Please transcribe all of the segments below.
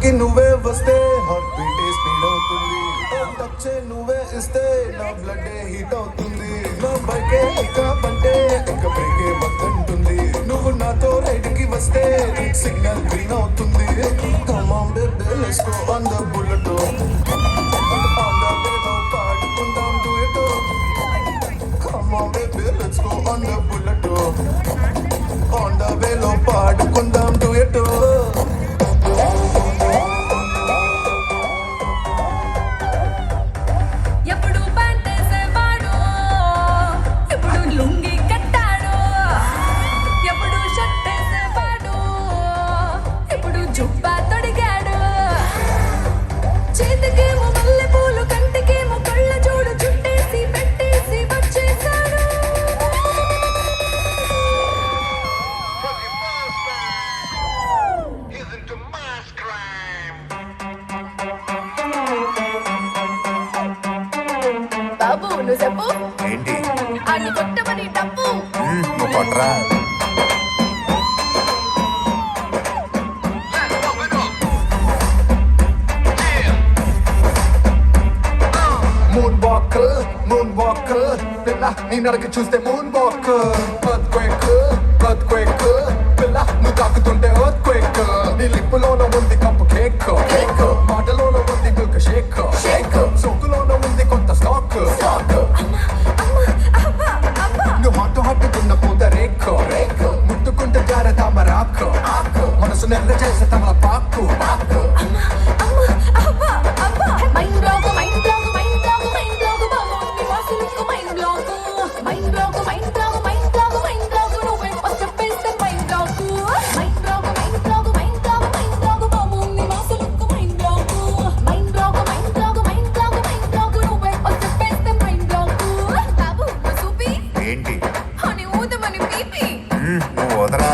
దగ్గరికి నువ్వే వస్తే హార్ట్ బీటే స్పీడ్ అవుతుంది. టచ్ నువ్వే ఇస్తే నా బ్లడ్ హీట్ అవుతుంది. నా బైకే ఎక్కామంటే ఇంకా బ్రేకే వద్దంటుంది. నువ్వు నాతో రైడ్ కి వస్తే సిగ్నల్ గ్రీన్ అవుతుంది. Come on baby let's go on the bullet. On the way లో పాడుకుందాం duet. Come on baby let's go on the bullet. On the way లో పాడుకుందాం duet. బాబు నువ్వు చెప్పు ఏంటి అన్ని కొట్టమని డబ్బు నువ్వు కొట్టరా. మూన్ వాక్ పిల్ల నీ నడక చూస్తే మూన్ వాక్. ఎర్త్క్వేక్ పిల్ల నువ్వు తాకుతుంటే ఎర్త్క్వేక్. నీ లిప్పులోన ఉంది కప్పు కేక్. మాటలోన ఉంది మిల్క్ షేక్. సోకులోన ఉంది కొత్త స్టాక్. నువ్వు హాట్ తిన్న పూత రేక్. ముట్టుకుంటే జార తామరాకు. మనసు నెర్ర చేసే తమల పాకు. ఏంటి నువ్వు వదరా.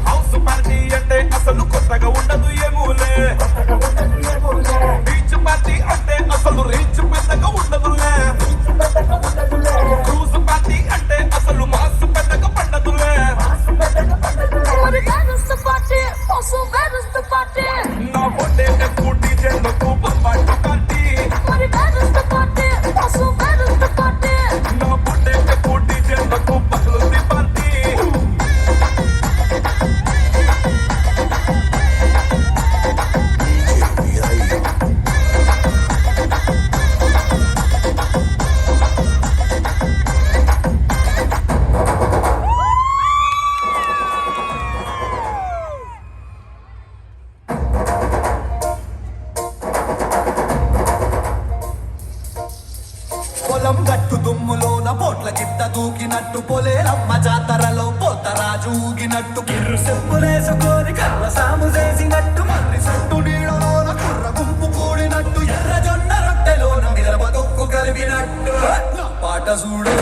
హౌస్ పార్టీ అంటే అసలు కొత్తగా ఉండదు ఏమూలే. బీచ్ పార్టీ అంటే అసలు రీచ్ పెద్దగా ఉండదులే. క్రూజ్ పార్టీ అంటే అసలు మాస్ పెద్దగా పండదులే. నా బొట్టే ఎక్కువ డీజేలకు బొమ్మాటి పార్టీ. నా బొట్టే ఎక్కువ డీజేలకు పగలుది పార్టీ. పొలం గట్టు దుమ్ములోన పోట్ల గిట్ట దూకినట్టు పొలేరమ్మ జాతరలో పోతరాజు ఊగినట్టు కిర్రు చెప్పులేసుకొని కర్ర సాము చేసినట్టు మర్రి చుట్టూ నీడలోన కుర్ర గుంపు కూడినట్టు ఎర్ర జొన్న రొట్టెలోన మిరప తొక్కు కలిపినట్టు పాట చూడు.